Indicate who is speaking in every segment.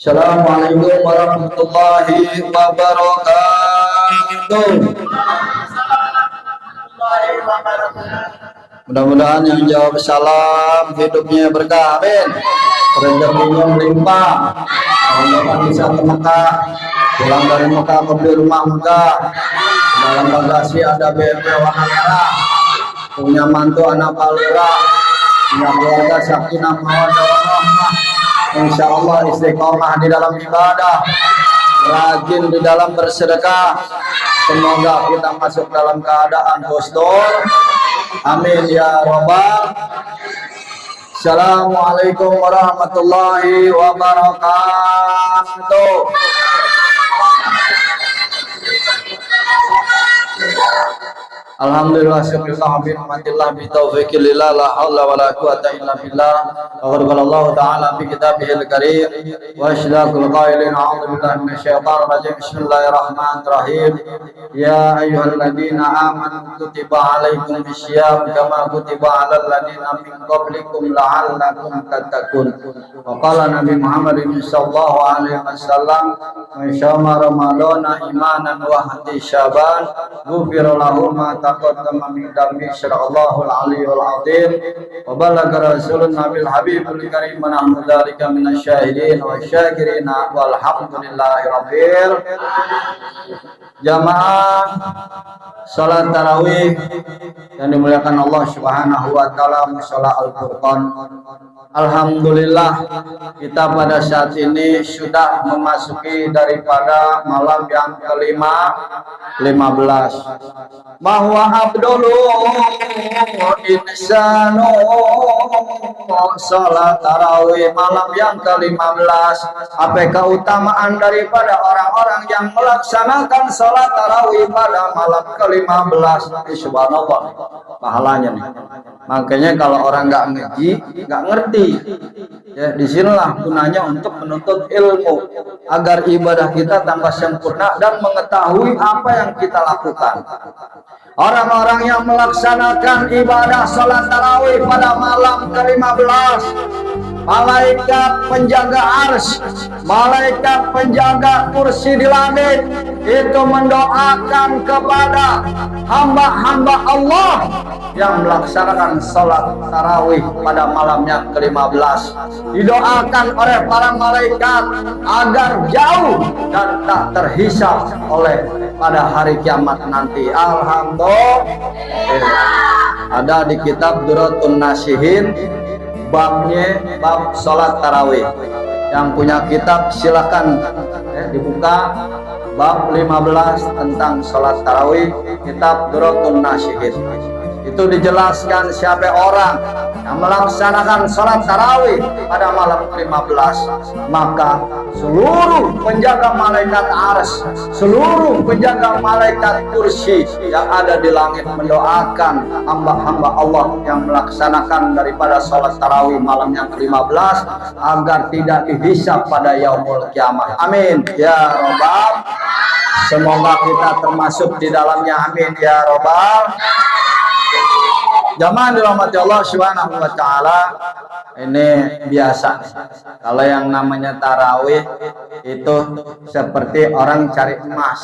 Speaker 1: Assalamualaikum warahmatullahi wabarakatuh. Mudah-mudahan yang jawab salam hidupnya berkah, amin. Rezekinya melimpah, Allah bisa ke Mekah, pulang dari Mekah ke rumah Mekah. Dalam bagasi ada BMW warna merah, punya mantu anak palura, punya keluarga sakinah mawaddah warahmah. Insya Allah istiqomah di dalam ibadah, rajin di dalam bersedekah. Semoga kita masuk dalam keadaan husnul. Amin ya robbal. Assalamualaikum warahmatullahi wabarakatuh. Alhamdulillah, syukurlah, bi'nimatillah, bitaufiqillah, la haula wa la quwata illa billah. Wa ta'ala fi kitabihil karim wa ashdaqul qailin a'udzu billahi minasyaitonir rajim. Bismillahirrahmanirrahim. Ya ayyuhalladzina amanu kutiba 'alaikumus syiyam kama kutiba 'alal ladzina min qablikum la'allakum tattaqun. Wa qala Nabi Muhammadin sallallahu alaihi wasallam, "Man syama ramadana imanan wa ihtisaban, ghufira lahu ma taqaddama min dhanbi syara'allahul 'aliyyul 'azim." Wa balagha rasulun nabil habibul karim nahnu dzalika minasyahidin wa syakirin walhamdulillahi rabbil. Jamaah salat tarawih yang dimuliakan Allah Subhanahu wa taala, mushola Al-Furqan. Alhamdulillah, kita pada saat ini sudah memasuki daripada malam yang ke-15. Bahwa abdulu insanu, salat tarawih malam yang ke-15. Apa keutamaan daripada orang-orang yang melaksanakan salat tarawih pada malam ke-15? Subhanallah, pahalanya nih. Makanya kalau orang nggak ngaji, nggak ngerti. Ya, disinilah gunanya untuk menuntut ilmu agar ibadah kita tambah sempurna dan mengetahui apa yang kita lakukan. Orang-orang yang melaksanakan ibadah salat tarawih pada malam ke-15, malaikat penjaga arsy, malaikat penjaga kursi di langit itu mendoakan kepada hamba-hamba Allah yang melaksanakan salat tarawih pada malamnya ke-15. Didoakan oleh para malaikat agar jauh dan tak terhisap oleh pada hari kiamat nanti. Alhamdulillah. Ada di kitab Duratun Nasihin, babnya bab salat tarawih. Yang punya kitab silakan dibuka bab 15 tentang salat tarawih, kitab Duratun Nasihin. Itu dijelaskan siapa orang yang melaksanakan salat tarawih pada malam ke-15, maka seluruh penjaga malaikat arsy, seluruh penjaga malaikat kursi yang ada di langit mendoakan hamba-hamba Allah yang melaksanakan daripada salat tarawih malam yang ke-15 agar tidak dihisab pada yaumul kiamah. Amin ya robbal. Semoga kita termasuk di dalamnya. Amin ya robbal. Jamaah dirahmati Allah Subhanahu wa taala, ini biasa. Kalau yang namanya tarawih itu seperti orang cari emas.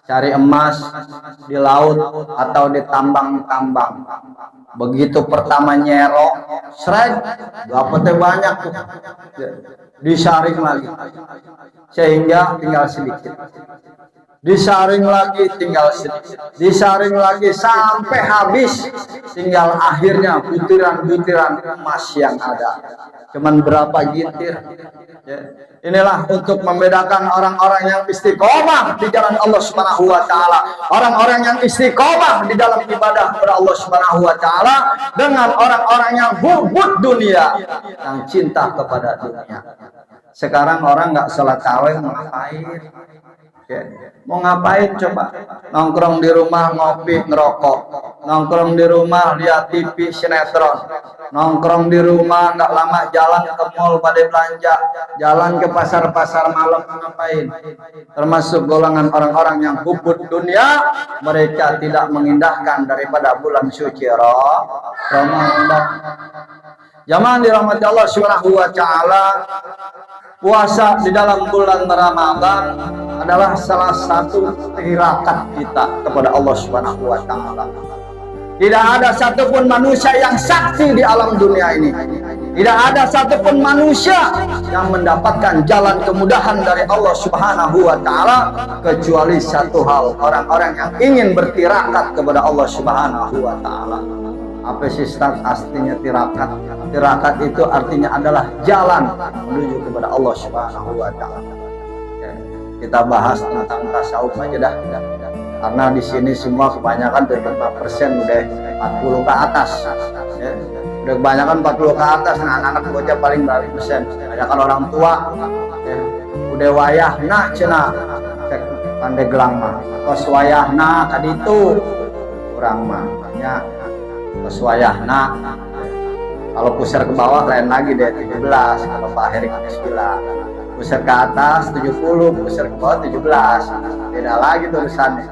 Speaker 1: Cari emas di laut atau di tambang-tambang. Begitu pertama nyerok, seret, dapatnya banyak tuh. Disaring lagi. Sehingga tinggal sedikit. Disaring lagi tinggal sedikit, disaring lagi sampai habis, tinggal akhirnya butiran-butiran emas yang ada. Cuman berapa gintir. Ya. Inilah untuk membedakan orang-orang yang istiqomah di jalan Allah Subhanahu wa taala, orang-orang yang istiqomah di dalam ibadah kepada Allah Subhanahu wa taala dengan orang-orang yang hubud dunia, yang cinta kepada dunia. Sekarang orang nggak salat tarawih mau ngapain? Ya. Mau ngapain coba? Nongkrong di rumah ngopi ngerokok, nongkrong di rumah lihat TV sinetron, nongkrong di rumah nggak lama jalan ke mall pada belanja, jalan ke pasar-pasar malam ngapain? Termasuk golongan orang-orang yang hubud dunia, mereka tidak mengindahkan daripada bulan suci Ramadan. Jamaah dirahmati Allah Subhanahu wa taala, Puasa di dalam bulan Ramadan adalah salah satu tirakat kita kepada Allah Subhanahu wa taala. Tidak ada satupun manusia yang sakti di alam dunia ini. Tidak ada satupun manusia yang mendapatkan jalan kemudahan dari Allah Subhanahu wa taala kecuali satu hal, orang-orang yang ingin bertirakat kepada Allah Subhanahu wa taala. Apa sih Ustaz artinya tirakat? Tirakat itu artinya adalah jalan menuju kepada Allah Subhanahu wa taala. Kita bahas tentang tasawuf aja dah. Karena di sini semua kebanyakan 75% udah 40 ke atas. Ya. Udah kebanyakan 40 ke atas, nah anak-anak bocah paling berapa persen. Kebanyakan orang tua ya. Udah wayahna cenah cek Pandeglang mah. Tos wayahna tadi itu kurang mah banyak. Wayahna kalau pusar ke bawah lain lagi deh 17, kalau Pak Heri 9, pusar ke atas 70, pusar ke bawah 17, beda lagi tulisannya.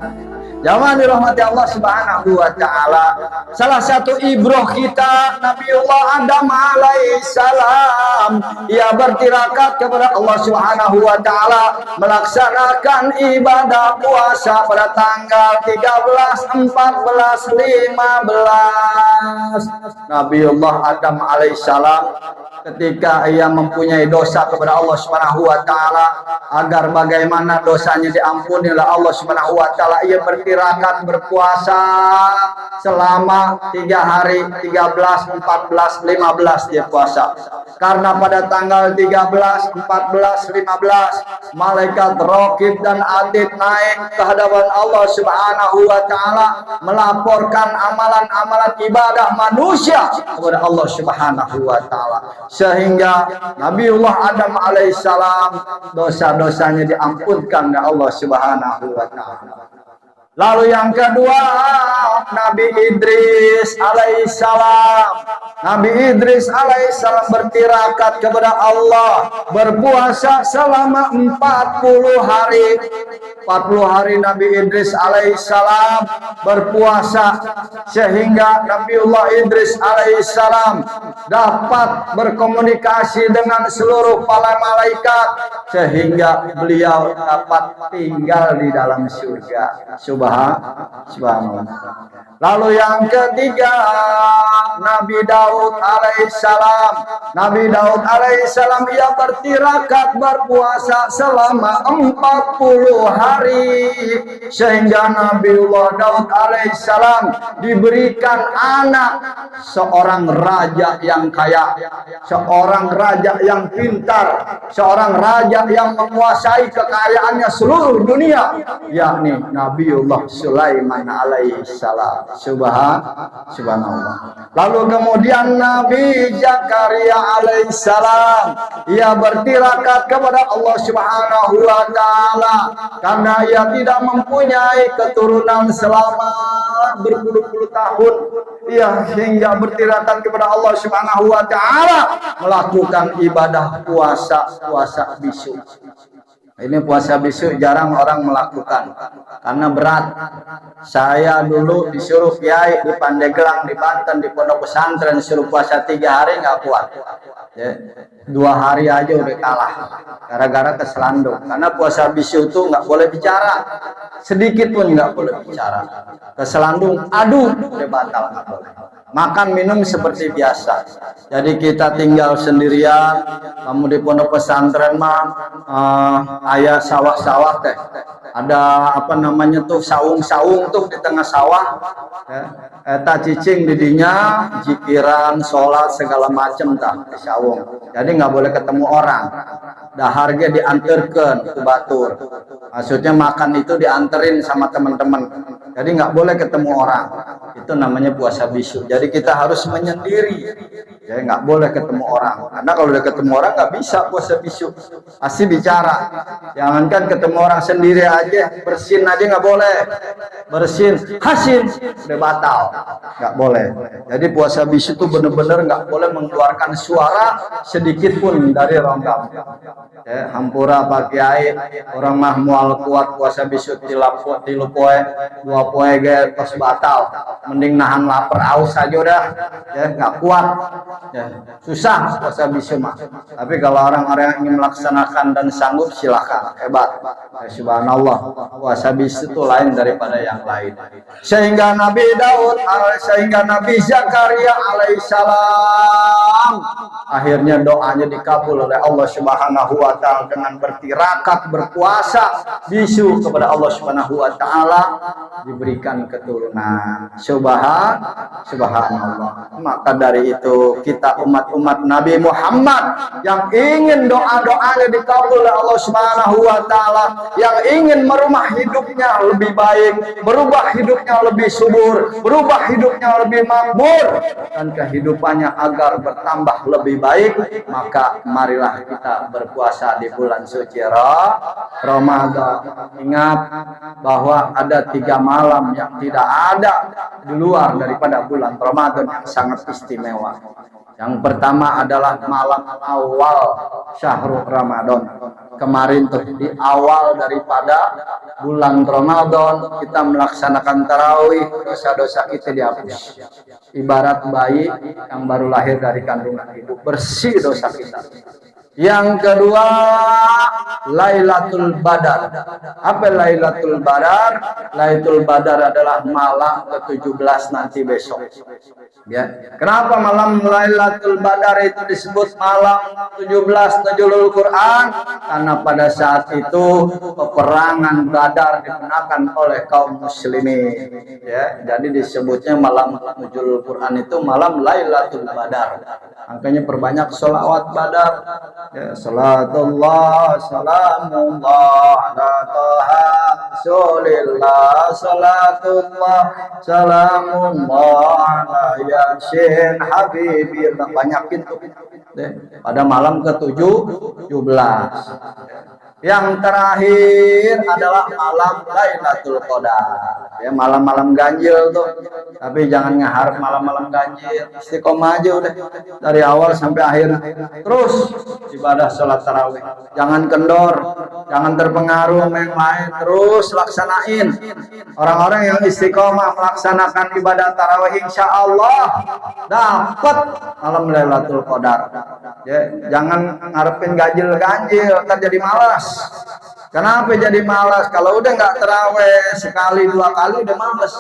Speaker 1: Jangan dirahmati Allah Subhanahu wa taala. Salah satu ibroh kita Nabiullah Adam alaihissalam, ia bertirakat kepada Allah Subhanahu wa taala melaksanakan ibadah puasa pada tanggal 13, 14, 15. Nabiullah Adam alaihissalam ketika ia mempunyai dosa kepada Allah Subhanahu wa taala, agar bagaimana dosanya diampuni oleh Allah Subhanahu wa taala, ia bertirakat berpuasa selama 3 hari, 13, 14, 15 dia puasa. Karena pada tanggal 13, 14, 15 malaikat Raqib dan Atid naik ke hadapan Allah Subhanahu wa taala melaporkan amalan-amalan ibadah manusia kepada Allah Subhanahu wa taala. Sehingga Nabiullah Adam alaihissalam dosa-dosanya diampunkan oleh Allah Subhanahu wa taala. Lalu yang kedua, Nabi Idris alaihissalam. Nabi Idris alaihissalam bertirakat kepada Allah berpuasa selama 40 hari. 40 hari Nabi Idris alaihissalam berpuasa sehingga Nabiullah Idris alaihissalam dapat berkomunikasi dengan seluruh para malaikat sehingga beliau dapat tinggal di dalam surga. Subhanallah. Lalu yang ketiga, Nabi Daud alaihissalam. Nabi Daud alaihissalam ia bertirakat berpuasa selama 40 hari sehingga Nabiullah Daud alaihissalam diberikan anak seorang raja yang kaya, seorang raja yang pintar, seorang raja yang menguasai kekayaannya seluruh dunia, yakni Nabiullah Sulaiman alaihissalam. Subhanallah. Lalu kemudian Nabi Zakaria alaihissalam ia bertirakat kepada Allah Subhanahu wa taala karena ia tidak mempunyai keturunan selama berpuluh-puluh tahun. Ia hingga bertirakat kepada Allah Subhanahu wa taala melakukan ibadah puasa bisu. Ini puasa bisu jarang orang melakukan karena berat. Saya dulu disuruh kiai di Pandeglang, di Banten, di pondok pesantren disuruh puasa 3 hari nggak kuat. Ya, 2 hari aja udah kalah gara-gara keselandung. Karena puasa bisu itu nggak boleh bicara, sedikit pun nggak boleh bicara. Keselandung, aduh, udah batal, nggak boleh. Makan minum seperti biasa. Jadi kita tinggal sendirian. Kamu di pondok pesantren mah ayah sawah-sawah teh. Ada apa namanya tuh saung-saung tuh di tengah sawah. Eta cicing didinya, jikiran, sholat segala macem tah di saung. Jadi nggak boleh ketemu orang. Daharnya diantarkan ke batur. Maksudnya makan itu dianterin sama teman-teman. Jadi nggak boleh ketemu orang. Itu namanya puasa bisu. Jadi kita harus menyendiri. Jadi nggak boleh ketemu orang. Karena kalau udah ketemu orang nggak bisa puasa bisu. Pasti bicara. Jangankan ketemu orang sendiri aja, bersin aja nggak boleh. bersin, hasin, udah batal, nggak boleh. Jadi puasa bisu itu benar-benar nggak boleh mengeluarkan suara sedikit pun dari ronggam. Ya, hampura Pak Kiai, orang mah mual kuat puasa bisu tilu poe, 2 poe ge tos batal. Mending nahan lapar aus aja udah, ya nggak kuat, ya susah puasa bisu mah. Tapi kalau orang-orang yang ingin melaksanakan dan sanggup silakan, hebat. Ya, subhanallah, puasa bisu itu lain daripada yang lain. Sehingga Nabi Daud, sehingga Nabi Zakaria alaihissalam akhirnya doanya dikabul oleh Allah Subhanahu wa taala dengan bertirakat berpuasa bisu kepada Allah Subhanahu wa taala, diberikan keturunan. Subhanallah. Maka dari itu kita umat-umat Nabi Muhammad yang ingin doa-doanya dikabul oleh Allah Subhanahu wa taala, yang ingin merubah hidupnya lebih baik, berubah hidupnya lebih subur, berubah hidupnya lebih makmur, dan kehidupannya agar bertambah lebih baik, maka marilah kita berpuasa di bulan suci Ramadan. Ingat bahwa ada 3 malam yang tidak ada di luar daripada bulan Ramadan yang sangat istimewa. Yang pertama adalah malam awal Syahrul Ramadan. Kemarin tuh di awal daripada bulan Ramadan kita melaksanakan tarawih, dosa-dosa kita dihapus. Ibarat bayi yang baru lahir dari kandungan ibu, bersih dosa kita. Yang kedua, Lailatul Badar. Apa Lailatul Badar? Lailatul Badar adalah malam ke-17 nanti besok. Ya. Kenapa malam Lailatul Badar itu disebut malam 17 Nuzulul Quran? Karena pada saat itu peperangan Badar dimenangkan oleh kaum muslimin. Ya, jadi disebutnya malam Nuzulul Quran itu malam Lailatul Badar. Makanya perbanyak sholawat Badar. Ya, salatullah salamullah ala taha rasulillah, salatullah salamullah ala yasin habibillah. Banyakin tuh pada malam ke-17. Yang terakhir adalah malam Lailatul Qadar. Ya, malam-malam ganjil tuh. Tapi jangan ngeharap malam-malam ganjil. Istiqomah aja udah dari awal sampai akhir. Terus ibadah sholat tarawih. Jangan kendor, jangan terpengaruh main-main. Terus laksanain. Orang-orang yang istiqomah melaksanakan ibadah tarawih, insya Allah dapat malam Lailatul Qadar. Ya, jangan ngarepin ganjil-ganjil, ntar jadi malas. Kenapa jadi malas? Kalau udah nggak terawih sekali 2 kali udah malas.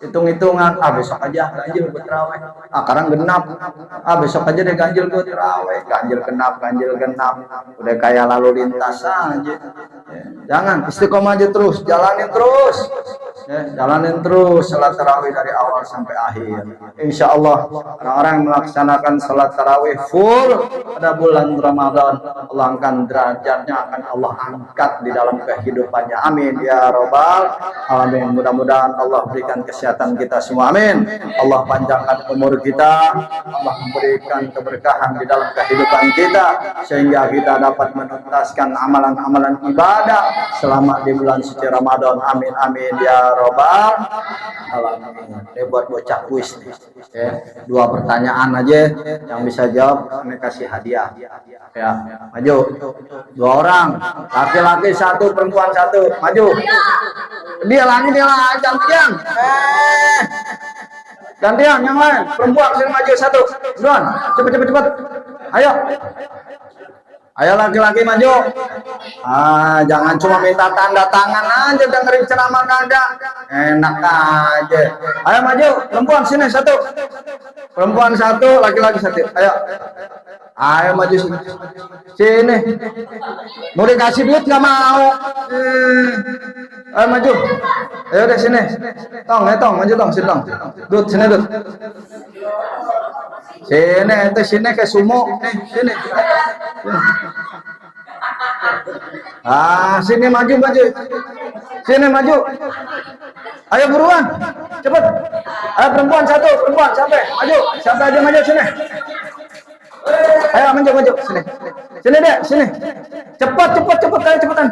Speaker 1: Hitung-hitungan, besok aja ganjil buat terawih. Sekarang genap. Besok aja deh ganjil buat terawih. Ganjil genap. Udah kayak lalu lintas aja. Ya, jangan, istiqomah aja terus, jalanin terus. Ya, jalanin terus salat tarawih dari awal sampai akhir. Insya Allah orang-orang yang melaksanakan salat tarawih full pada bulan Ramadan, Allah akan derajatnya akan Allah angkat di dalam kehidupannya. Amin ya robbal alamin. Mudah-mudahan Allah berikan kesehatan kita semua. Amin. Allah panjangkan umur kita, Allah memberikan keberkahan di dalam kehidupan kita sehingga kita dapat menuntaskan amalan-amalan ibadah selama di bulan suci Ramadan. Amin amin ya robbal alamin. Ini buat bocah kuis nih. Ya, 2 pertanyaan aja yang bisa jawab kami kasih hadiah. Ya, maju. 2 orang, laki-laki 1, perempuan 1. Maju. Dia lagi gantian. Gantian yang lain. Perempuan sini maju 1. Buruan, cepet. Ayo. Ayo laki-laki maju. Jangan cuma minta tanda tangan aja dengerin ceramah kagak. Enak aja. Ayo maju, perempuan sini 1. Perempuan 1, laki-laki 1. Ayo maju sini. Sini. Mau dikasih duit nggak mau. Ayo maju. Ayo deh sini. Tong, maju tong, sini tong. Dut sini dut. Sini, itu sini ke sumo. Nih, sini. Sini maju. Sini maju. Ayo buruan. Cepet. Ayo perempuan 1, perempuan sampai. Maju. Sampai aja maju sini. Ayo maju. Sini. Sini deh, sini. Cepet, ayo cepetan.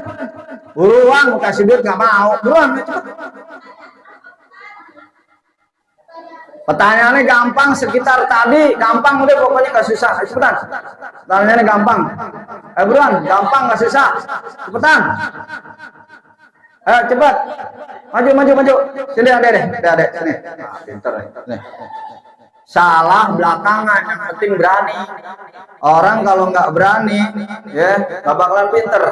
Speaker 1: Buruan, mau kasih duit nggak mau. Buruan, cepet. Pertanyaannya gampang sekitar tadi, gampang udah pokoknya nggak susah. Cepetan. Pertanyaannya gampang. Buruan, gampang nggak susah. Cepetan. Ayo cepat. Maju. Sini adek. Sini. Nah, pinter nih. Salah belakangan, yang penting berani. Orang kalau nggak berani, ya nggak bakalan pinter.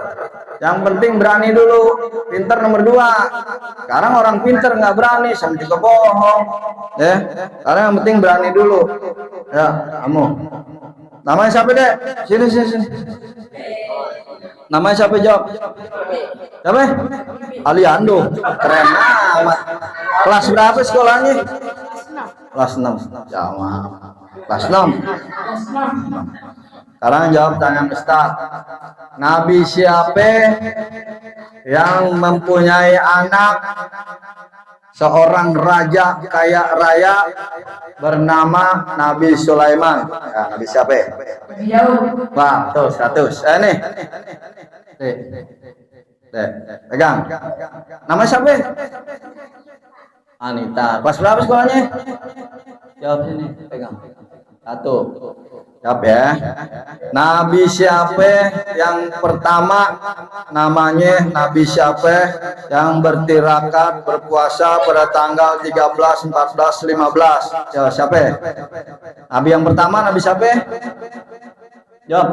Speaker 1: Yang penting berani dulu. Pinter nomor 2. Sekarang orang pinter nggak berani, sama juga bohong. Ya, karena yang penting berani dulu. Ya, kamu. Namanya siapa dek? Sini. Namanya siapa jawab? Siapa? Aliando. Keren amat. Kelas berapa sekolahnya? Kelas 6. Jawab. Kelas 6. Sekarang jawab tanya Ustaz. Nabi siapa yang mempunyai anak seorang raja kaya raya bernama Nabi Sulaiman? Ya, Nabi siapa? Wah, tuh 100. Nih. Pegang. Nama siapa? Anita. Kelas berapa sekolahnya? Jawab sini. Pegang. 1. Jawab ya. Nabi siapa yang pertama namanya Nabi siapa yang bertirakat berpuasa pada tanggal 13, 14, 15? Jawab siapa? Nabi yang pertama Nabi siapa? Jawab.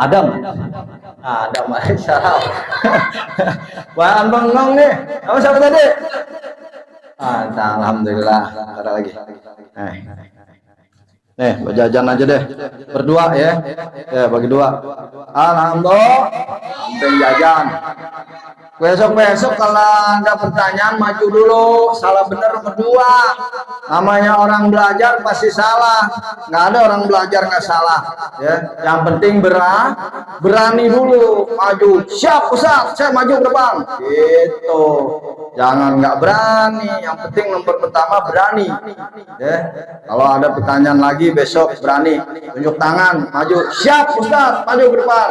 Speaker 1: Adam. Salah. Bahan bengong nih. Kamu siapa tadi? Alhamdulillah. Ada lagi. Nih, berjajan aja deh. Berdua ya. Ya, bagi 2. Alhamdulillah. Sampai jajan. Besok kalau ada pertanyaan maju dulu. Salah benar nomor 2. Namanya orang belajar pasti salah. Nggak ada orang belajar nggak salah. Ya, yang penting berani dulu. Maju. Siap Ustaz, saya maju ke depan. Gitu. Jangan nggak berani. Yang penting nomor pertama berani. Ya. Kalau ada pertanyaan lagi besok berani. Tunjuk tangan, maju. Siap Ustaz, maju ke depan.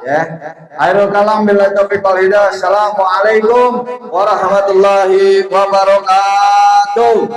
Speaker 1: Ya. Akhirul kalam billahi taufiq wal hidayah. Assalamualaikum warahmatullahi wabarakatuh.